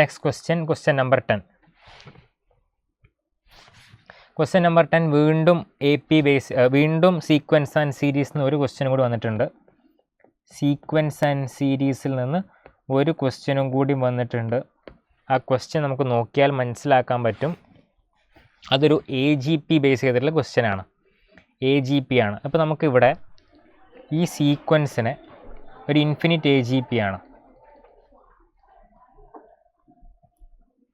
Next question number 10. Question number 10 വീണ്ടും AP base വീണ്ടും sequence and series നിന്ന് ഒരു ക്വസ്റ്റ്യൻ കൂടി വന്നിട്ടുണ്ട്. സീക്വൻസ് ആൻഡ് സീരീസിൽ നിന്ന് ഒരു ക്വസ്റ്റ്യനും കൂടി വന്നിട്ടുണ്ട്. ആ ക്വസ്റ്റ്യൻ നമുക്ക് നോക്കിയാൽ മനസ്സിലാക്കാൻ പറ്റും. അതൊരു AGP ബേസ് ചെയ്തിട്ടുള്ള ക്വസ്റ്റ്യൻ ആണ്. AGP ആണ്. അപ്പോൾ നമുക്കിവിടെ ഈ സീക്വൻസിനെ ഒരു ഇൻഫിനിറ്റ് AGP ആണ്.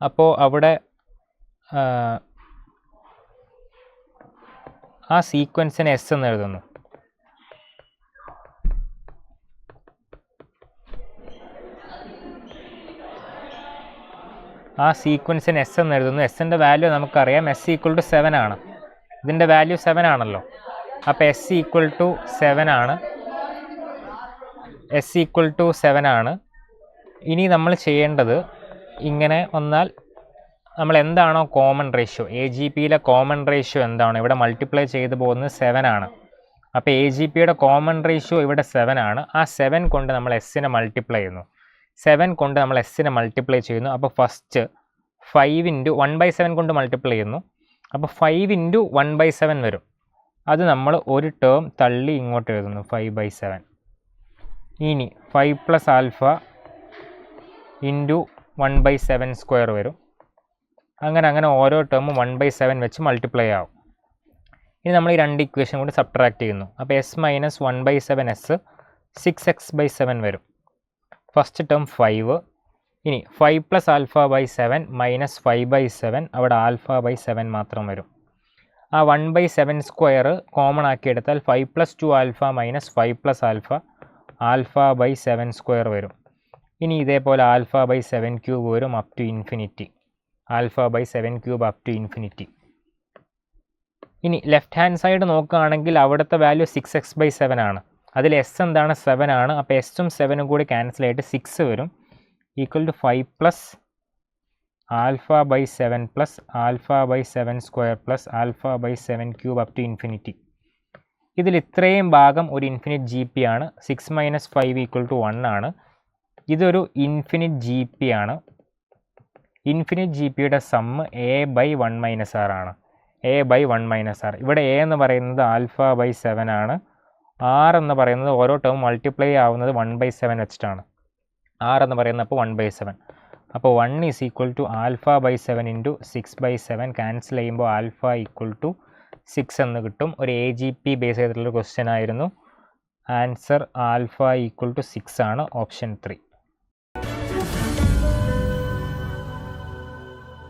അപ്പോൾ അവിടെ ആ സീക്വൻസിനെ S എന്ന് എഴുതുന്നു. ആ സീക്വൻസിന് S എന്ന് എഴുതുന്നു. എസിൻ്റെ വാല്യൂ നമുക്കറിയാം. S = 7 ആണ്. ഇതിൻ്റെ വാല്യൂ 7 ആണല്ലോ. അപ്പോൾ S = 7 ആണ്. S = 7 ആണ്. ഇനി നമ്മൾ ചെയ്യേണ്ടത് ഇങ്ങനെ വന്നാൽ നമ്മൾ എന്താണോ കോമൺ റേഷ്യോ, AGPയിലെ കോമൺ റേഷ്യോ എന്താണോ ഇവിടെ മൾട്ടിപ്ലൈ ചെയ്ത് പോകുന്നത് 7 ആണ്. അപ്പോൾ AGPയുടെ കോമൺ റേഷ്യോ ഇവിടെ 7 ആണ്. ആ 7 കൊണ്ട് നമ്മൾ എസ്സിനെ മൾട്ടിപ്ലൈ ചെയ്യുന്നു. 7 കൊണ്ട് നമ്മൾ എസ്സിനെ മൾട്ടിപ്ലൈ ചെയ്യുന്നു. അപ്പോൾ ഫസ്റ്റ് 5 × 1/7 കൊണ്ട് മൾട്ടിപ്ലൈ ചെയ്യുന്നു. അപ്പോൾ 5 × 1/7 വരും. അത് നമ്മൾ ഒരു ടേം തള്ളി ഇങ്ങോട്ട് എഴുതുന്നു, 5/7. ഇനി 5 + α × 1/7² വരും. അങ്ങനെ ഓരോ ടേമും 1/7 വെച്ച് മൾട്ടിപ്ലൈ ആവും. ഇനി നമ്മൾ ഈ രണ്ട് ഇക്വേഷൻ കൂടി സബ്ട്രാക്ട് ചെയ്യുന്നു. അപ്പോൾ S - 1/7s 6x/7 വരും. First term 5. ഇനി 5 + α/7 - 5/7, അവിടെ α/7 മാത്രം വരും. ആ 1/7² കോമൺ ആക്കി എടുത്താൽ 5 + 2α - 5 + α/7² വരും. ഇനി ഇതേപോലെ α/7³ വരും up to infinity. α/7³ up to infinity. ഇനി ലെഫ്റ്റ് ഹാൻഡ് സൈഡ് നോക്കുകയാണെങ്കിൽ അവിടുത്തെ വാല്യൂ 6x/7 ആണ്. അതിൽ S എന്താണ്? 7 ആണ്. അപ്പോൾ എസും 7ഉം കൂടി ക്യാൻസൽ ആയിട്ട് 6 വരും. = 5 + α/7 + α/7² + α/7³ അപ് ടു ഇൻഫിനിറ്റി. ഇതിൽ ഇത്രയും ഭാഗം ഒരു ഇൻഫിനിറ്റ് GP ആണ്. 6 - 5 = 1 ആണ്. ഇതൊരു ഇൻഫിനിറ്റ് GP ആണ്. ഇൻഫിനിറ്റ് GPയുടെ സമ്മ് A/1 - R ആണ്. A/1 - R. ഇവിടെ A എന്ന് പറയുന്നത് α/7 ആണ്. R എന്ന് പറയുന്നത് ഓരോ ടേം മൾട്ടിപ്ലൈ ആവുന്നത് 1/7 വെച്ചിട്ടാണ്. R എന്ന് പറയുന്നത് അപ്പോൾ 1/7. അപ്പോൾ 1 = α/7 × 6/7. ക്യാൻസൽ ചെയ്യുമ്പോൾ α = 6 എന്ന് കിട്ടും. ഒരു AGP ബേസ് ചെയ്തിട്ടുള്ള ക്വസ്റ്റ്യൻ ആയിരുന്നു. ആൻസർ α = 6 ആണ്. ഓപ്ഷൻ 3.